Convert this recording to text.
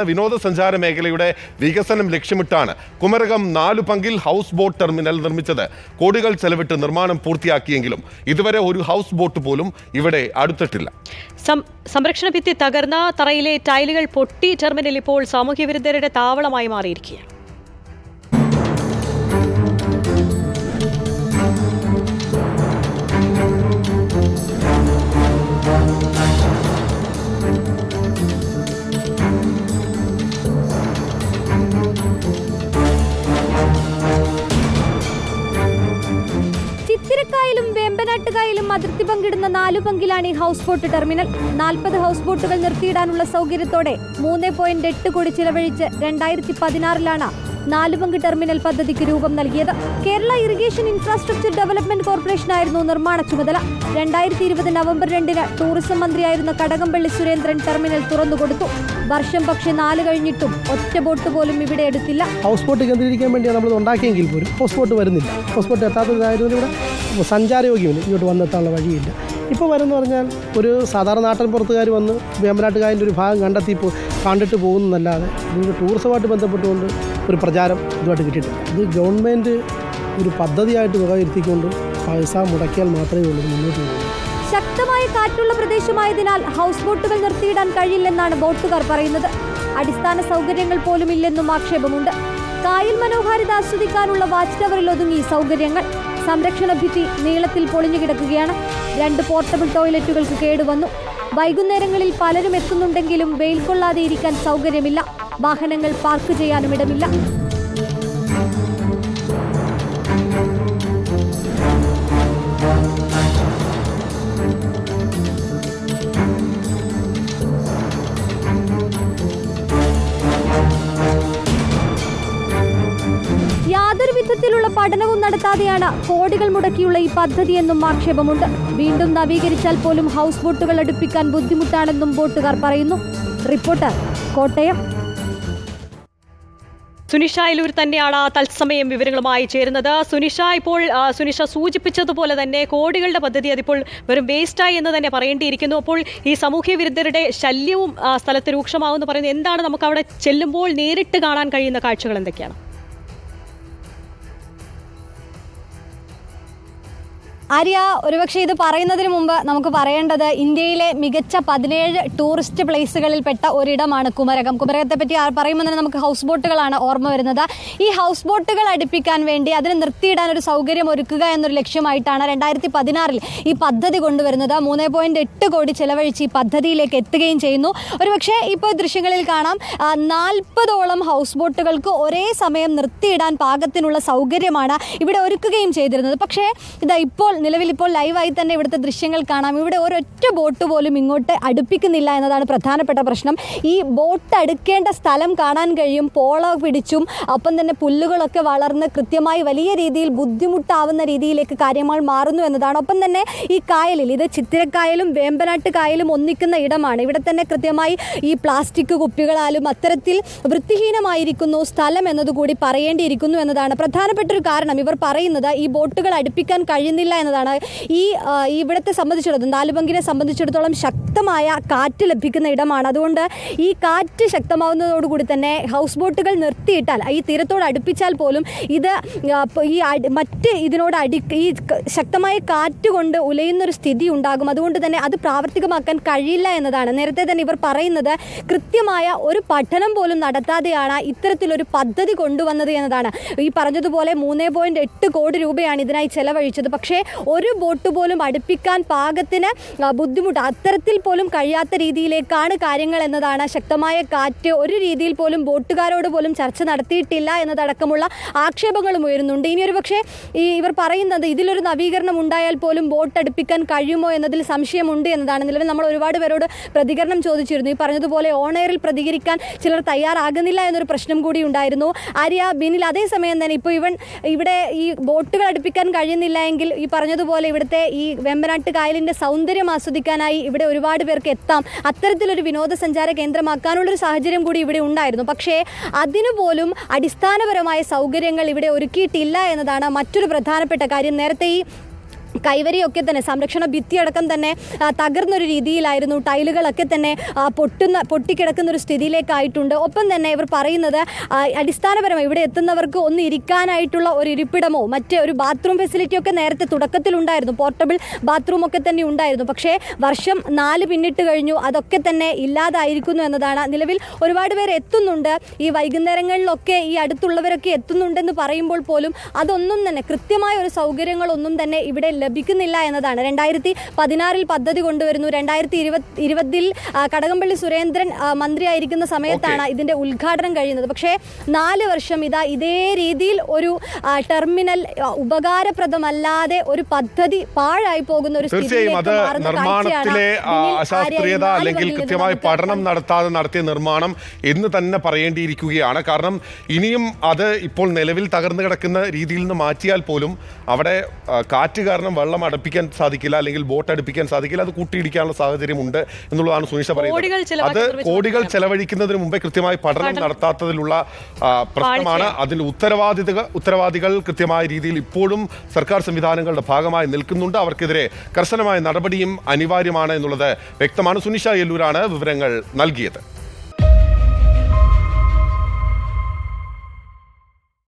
വിനോദസഞ്ചാര മേഖലയുടെ വികസനം ലക്ഷ്യമിട്ടാണ് കുമരകം 4 പങ്കിൽ ഹൗസ് ബോട്ട് ടെർമിനൽ നിർമ്മിച്ചത്. കോടികൾ ചെലവിട്ട് നിർമ്മാണം പൂർത്തിയാക്കിയെങ്കിലും ഇതുവരെ ഒരു ഹൗസ് ബോട്ട് പോലും ഇവിടെ അടുത്തിട്ടില്ല. സംരക്ഷണ ഭിത്തി തകർന്ന തറയിലെ ടൈലുകൾ പൊട്ടി ടെർമിനൽ ഇപ്പോൾ സാമൂഹ്യ വിരുദ്ധരുടെ താവളമായി മാറിയിരിക്കുകയാണ്. ചിത്തിരക്കായലും വേമ്പനാട്ടുകായലും അതിർത്തി പങ്കിടുന്ന 4 പങ്കിലാണ് ഈ ഹൗസ് ബോട്ട് ടെർമിനൽ. 40 ഹൗസ് ബോട്ടുകൾ നിർത്തിയിടാനുള്ള സൗകര്യത്തോടെ 3.8 കോടി ചിലവഴിച്ച് 2016 4 പങ്ക് ടെർമിനൽ പദ്ധതിക്ക് രൂപം നൽകിയത്. കേരള ഇറിഗേഷൻ ഇൻഫ്രാസ്ട്രക്ചർ ഡെവലപ്മെന്റ് കോർപ്പറേഷനായിരുന്നു നിർമ്മാണ ചുമതല. 2020 നവംബർ 2 ടൂറിസം മന്ത്രിയായിരുന്ന കടകംപള്ളി സുരേന്ദ്രൻ ടെർമിനൽ തുറന്നുകൊടുത്തു. വർഷം പക്ഷേ 4 കഴിഞ്ഞിട്ടും ഒറ്റ ബോട്ട് പോലും ഇവിടെ എടുത്തില്ല. ഹൗസ് ബോട്ട് കേന്ദ്രീകരിക്കാൻ വേണ്ടിയാണ് നമ്മൾ ഉണ്ടാക്കിയെങ്കിൽ പോലും ഹൗസ് ബോട്ട് വരുന്നില്ല. ഹൗസ് ബോട്ട് എത്താത്തതായതുകൊണ്ട് ഇവിടെ സഞ്ചാരയോഗ്യമില്ല, ഇങ്ങോട്ട് വന്നെത്താനുള്ള വഴിയില്ല. ഇപ്പോൾ വരുമെന്ന് പറഞ്ഞാൽ ഒരു സാധാരണ നാട്ടിൻ പുറത്തുകാർ വന്ന് വേമ്പനാട്ടുകായലിൻ്റെ ഒരു ഭാഗം കണ്ടിട്ട് പോകുന്നതല്ലാതെ ഇതിന് ടൂറിസമായിട്ട് ബന്ധപ്പെട്ടുകൊണ്ട് ഒരു പ്രചാരം ഇതുമായിട്ട് കിട്ടിയിട്ടില്ല. ഇത് ഗവൺമെൻറ് ഒരു പദ്ധതിയായിട്ട് വകയിരുത്തിക്കൊണ്ട് പൈസ മുടക്കിയാൽ മാത്രമേ ഉള്ളൂ മുന്നോട്ട് പോകുള്ളൂ. ശക്തമായ കാറ്റുള്ള പ്രദേശമായതിനാൽ ഹൗസ് ബോട്ടുകൾ നിർത്തിയിടാൻ കഴിയില്ലെന്നാണ് ബോട്ടുകാർ പറയുന്നത്. അടിസ്ഥാന സൗകര്യങ്ങൾ പോലും ഇല്ലെന്നും ആക്ഷേപമുണ്ട്. കായൽ മനോഹാരിത ആസ്വദിക്കാനുള്ള വാച്ച് ടവറിൽ ഒതുങ്ങി സൗകര്യങ്ങൾ. സംരക്ഷണ ഭിത്തി നീളത്തിൽ പൊളിഞ്ഞു കിടക്കുകയാണ്. 2 പോർട്ടബിൾ ടോയ്ലറ്റുകൾക്ക് കേടുവന്നു. വൈകുന്നേരങ്ങളിൽ പലരും എത്തുന്നുണ്ടെങ്കിലും വെയിൽ കൊള്ളാതെ ഇരിക്കാൻ സൗകര്യമില്ല. വാഹനങ്ങൾ പാർക്ക് ചെയ്യാനും ഇടമില്ല. യാതൊരു വിധത്തിലുള്ള പഠനവും നടത്താതെയാണ് കോടികൾ മുടക്കിയുള്ള ഈ പദ്ധതിയെന്നും ആക്ഷേപമുണ്ട്. വീണ്ടും നവീകരിച്ചാൽ പോലും ഹൗസ് ബോട്ടുകൾ അടുപ്പിക്കാൻ ബുദ്ധിമുട്ടാണെന്നും ബോട്ടുകാർ പറയുന്നു. റിപ്പോർട്ടർ, കോട്ടയം. സുനിഷ അയിലൂർ തന്നെയാണ് തത്സമയം വിവരങ്ങളുമായി ചേരുന്നത്. സുനിഷ സൂചിപ്പിച്ചതുപോലെ തന്നെ കോടികളുടെ പദ്ധതി അതിപ്പോൾ വെറും വേസ്റ്റായി എന്ന് തന്നെ പറയേണ്ടിയിരിക്കുന്നു. അപ്പോൾ ഈ സാമൂഹ്യ വിരുദ്ധരുടെ ശല്യവും സ്ഥലത്ത് രൂക്ഷമാവെന്ന് പറയുന്നത് എന്താണ്? നമുക്ക് അവിടെ ചെല്ലുമ്പോൾ നേരിട്ട് കാണാൻ കഴിയുന്ന കാഴ്ചകൾ എന്തൊക്കെയാണ്? ആര്യ, ഒരുപക്ഷെ ഇത് പറയുന്നതിന് മുമ്പ് നമുക്ക് പറയേണ്ടത് ഇന്ത്യയിലെ മികച്ച 17 ടൂറിസ്റ്റ് പ്ലേസുകളിൽ പെട്ട ഒരിടമാണ് കുമരകം. കുമരകത്തെ പറ്റി പറയുമ്പോൾ തന്നെ നമുക്ക് ഹൗസ് ബോട്ടുകളാണ് ഓർമ്മ വരുന്നത്. ഈ ഹൗസ് ബോട്ടുകൾ അടുപ്പിക്കാൻ വേണ്ടി അതിന് നിർത്തിയിടാൻ ഒരു സൗകര്യം ഒരുക്കുക എന്നൊരു ലക്ഷ്യമായിട്ടാണ് 2016 ഈ പദ്ധതി കൊണ്ടുവരുന്നത്. 3.8 കോടി ചെലവഴിച്ച് ഈ പദ്ധതിയിലേക്ക് എത്തുകയും ചെയ്യുന്നു. ഒരുപക്ഷെ ഇപ്പോൾ ദൃശ്യങ്ങളിൽ കാണാം, 40ഓളം ഹൗസ് ബോട്ടുകൾക്ക് ഒരേ സമയം നിർത്തിയിടാൻ പാകത്തിനുള്ള സൗകര്യമാണ് ഇവിടെ ഒരുക്കുകയും ചെയ്തിരുന്നത്. പക്ഷേ നിലവിലിപ്പോൾ ലൈവായി തന്നെ ഇവിടുത്തെ ദൃശ്യങ്ങൾ കാണാം. ഇവിടെ ഒരൊറ്റ ബോട്ട് പോലും ഇങ്ങോട്ട് അടുപ്പിക്കുന്നില്ല എന്നതാണ് പ്രധാനപ്പെട്ട പ്രശ്നം. ഈ ബോട്ട് അടുക്കേണ്ട സ്ഥലം കാണാൻ കഴിയും. പോള പിടിച്ചും ഒപ്പം തന്നെ പുല്ലുകളൊക്കെ വളർന്ന് കൃത്യമായി വലിയ രീതിയിൽ ബുദ്ധിമുട്ടാവുന്ന രീതിയിലേക്ക് കാര്യങ്ങൾ മാറുന്നു എന്നതാണ്. ഒപ്പം തന്നെ ഈ കായലിൽ, ഇത് ചിത്തിരക്കായലും വേമ്പനാട്ട് കായലും ഒന്നിക്കുന്ന ഇടമാണ്. ഇവിടെ തന്നെ കൃത്യമായി ഈ പ്ലാസ്റ്റിക് കുപ്പികളാലും അത്തരത്തിൽ വൃത്തിഹീനമായിരിക്കുന്നു സ്ഥലം എന്നതുകൂടി പറയേണ്ടിയിരിക്കുന്നു എന്നതാണ് പ്രധാനപ്പെട്ട ഒരു കാരണം. ഇവർ പറയുന്നത് ഈ ബോട്ടുകൾ അടുപ്പിക്കാൻ കഴിയുന്നില്ല എന്നതാണ്. ഇവിടത്തെ സംബന്ധിച്ചിടത്തോളം, 4 പങ്കിനെ സംബന്ധിച്ചിടത്തോളം ശക്തമായ കാറ്റ് ലഭിക്കുന്ന ഇടമാണ്. അതുകൊണ്ട് ഈ കാറ്റ് ശക്തമാവുന്നതോടുകൂടി തന്നെ ഹൗസ് ബോട്ടുകൾ നിർത്തിയിട്ടാൽ, ഈ തീരത്തോട് അടുപ്പിച്ചാൽ പോലും ഇത് ഈ ശക്തമായ കാറ്റ് കൊണ്ട് ഉലയുന്നൊരു സ്ഥിതി ഉണ്ടാകും. അതുകൊണ്ട് തന്നെ അത് പ്രാവർത്തികമാക്കാൻ കഴിയില്ല എന്നതാണ്. നേരത്തെ തന്നെ ഇവർ പറയുന്നത് കൃത്യമായ ഒരു പഠനം പോലും നടത്താതെയാണ് ഇത്തരത്തിലൊരു പദ്ധതി കൊണ്ടുവന്നത് എന്നതാണ്. ഈ പറഞ്ഞതുപോലെ 3.8 കോടി രൂപയാണ് ഇതിനായി ചെലവഴിച്ചത്. പക്ഷേ ഒരു ബോട്ട് പോലും അടുപ്പിക്കാൻ പാകത്തിന് ബുദ്ധിമുട്ട്, അത്തരത്തിൽ പോലും കഴിയാത്ത രീതിയിലേക്കാണ് കാര്യങ്ങൾ എന്നതാണ്. ശക്തമായ കാറ്റ്, ഒരു രീതിയിൽ പോലും ബോട്ടുകാരോട് പോലും ചർച്ച നടത്തിയിട്ടില്ല എന്നതടക്കമുള്ള ആക്ഷേപങ്ങളും ഉയരുന്നുണ്ട്. ഇനിയൊരു പക്ഷേ ഇവർ പറയുന്നത് ഇതിലൊരു നവീകരണം ഉണ്ടായാൽ പോലും ബോട്ട് അടുപ്പിക്കാൻ കഴിയുമോ എന്നതിൽ സംശയമുണ്ട് എന്നതാണ്. നിലവിൽ നമ്മൾ ഒരുപാട് പേരോട് പ്രതികരണം ചോദിച്ചിരുന്നു. ഈ പറഞ്ഞതുപോലെ ഓണെയറിൽ പ്രതികരിക്കാൻ ചിലർ തയ്യാറാകുന്നില്ല എന്നൊരു പ്രശ്നം കൂടി ഉണ്ടായിരുന്നു. ആര്യ, ബിനിൽ, അതേസമയം തന്നെ ഇപ്പോൾ ഇവിടെ ഈ ബോട്ടുകൾ അടുപ്പിക്കാൻ കഴിയുന്നില്ല എങ്കിൽ ഈ പറഞ്ഞതുപോലെ ഇവിടുത്തെ ഈ വേമ്പനാട്ട് കായലിൻ്റെ സൗന്ദര്യം ആസ്വദിക്കാനായി ഇവിടെ ഒരുപാട് പേർക്ക് എത്താം. അത്തരത്തിലൊരു വിനോദസഞ്ചാര കേന്ദ്രമാക്കാനുള്ളൊരു സാഹചര്യം കൂടി ഇവിടെ ഉണ്ടായിരുന്നു. പക്ഷേ അതിനുപോലും അടിസ്ഥാനപരമായ സൗകര്യങ്ങൾ ഇവിടെ ഒരുക്കിയിട്ടില്ല എന്നതാണ് മറ്റൊരു പ്രധാനപ്പെട്ട കാര്യം. നേരത്തെ ഈ കൈവരിയൊക്കെ തന്നെ സംരക്ഷണ ഭിത്തിയടക്കം തന്നെ തകർന്നൊരു രീതിയിലായിരുന്നു. ടൈലുകളൊക്കെ തന്നെ പൊട്ടിക്കിടക്കുന്ന ഒരു സ്ഥിതിയിലേക്കായിട്ടുണ്ട്. ഒപ്പം തന്നെ ഇവർ പറയുന്നത് അടിസ്ഥാനപരമായി ഇവിടെ എത്തുന്നവർക്ക് ഒന്ന് ഇരിക്കാനായിട്ടുള്ള ഒരു ഇരിപ്പിടമോ മറ്റ് ഒരു ബാത്റൂം ഫെസിലിറ്റിയൊക്കെ നേരത്തെ തുടക്കത്തിലുണ്ടായിരുന്നു. പോർട്ടബിൾ ബാത്റൂം ഒക്കെ തന്നെ ഉണ്ടായിരുന്നു. പക്ഷേ വർഷം 4 പിന്നിട്ട് കഴിഞ്ഞു, അതൊക്കെ തന്നെ ഇല്ലാതായിരിക്കുന്നു എന്നതാണ്. നിലവിൽ ഒരുപാട് പേർ എത്തുന്നുണ്ട്, ഈ വൈകുന്നേരങ്ങളിലൊക്കെ ഈ അടുത്തുള്ളവരൊക്കെ എത്തുന്നുണ്ടെന്ന് പറയുമ്പോൾ പോലും അതൊന്നും തന്നെ കൃത്യമായ ഒരു സൗകര്യങ്ങളൊന്നും തന്നെ ഇവിടെ ലഭിക്കുന്നില്ല എന്നതാണ്. 2016 പദ്ധതി കൊണ്ടുവരുന്നു. 2020 കടകംപള്ളി സുരേന്ദ്രൻ മന്ത്രിയായിരിക്കുന്ന സമയത്താണ് ഇതിന്റെ ഉദ്ഘാടനം കഴിയുന്നത്. പക്ഷേ 4 വർഷം ഇതേ രീതിയിൽ ഒരു ടെർമിനൽ ഉപകാരപ്രദമല്ലാതെ ഒരു പദ്ധതി പാഴായി പോകുന്ന ഒരു തീർച്ചയായും അത് നിർമ്മാണത്തിലെ അശാസ്ത്രീയത അല്ലെങ്കിൽ കൃത്യമായ പഠനം നടത്താതെ നടത്തിയ നിർമ്മാണം എന്ന് തന്നെ പറയേണ്ടിയിരിക്കുകയാണ്. കാരണം ഇനിയും അത് ഇപ്പോൾ നിലവിൽ തകർന്നു കിടക്കുന്ന രീതിയിൽ നിന്ന് മാറ്റിയാൽ പോലും അവിടെ കാറ്റ് കാരണം വെള്ളം അടുപ്പിക്കാൻ സാധിക്കില്ല, അല്ലെങ്കിൽ ബോട്ട് അടുപ്പിക്കാൻ സാധിക്കില്ല, അത് കൂട്ടിയിടിക്കാനുള്ള സാഹചര്യമുണ്ട് എന്നുള്ളതാണ് സുനിഷ പറയുന്നത്. അത് കോടികൾ ചെലവഴിക്കുന്നതിന് മുമ്പേ കൃത്യമായി പഠനം നടത്താത്തതിലുള്ള പ്രശ്നമാണ്. അതിൽ ഉത്തരവാദികൾ കൃത്യമായ രീതിയിൽ ഇപ്പോഴും സർക്കാർ സംവിധാനങ്ങളുടെ ഭാഗമായി നിൽക്കുന്നുണ്ട്. അവർക്കെതിരെ കർശനമായ നടപടിയും അനിവാര്യമാണ് എന്നുള്ളത് വ്യക്തമാണ്. സുനിഷ യെല്ലൂരാണ് വിവരങ്ങൾ നൽകിയത്.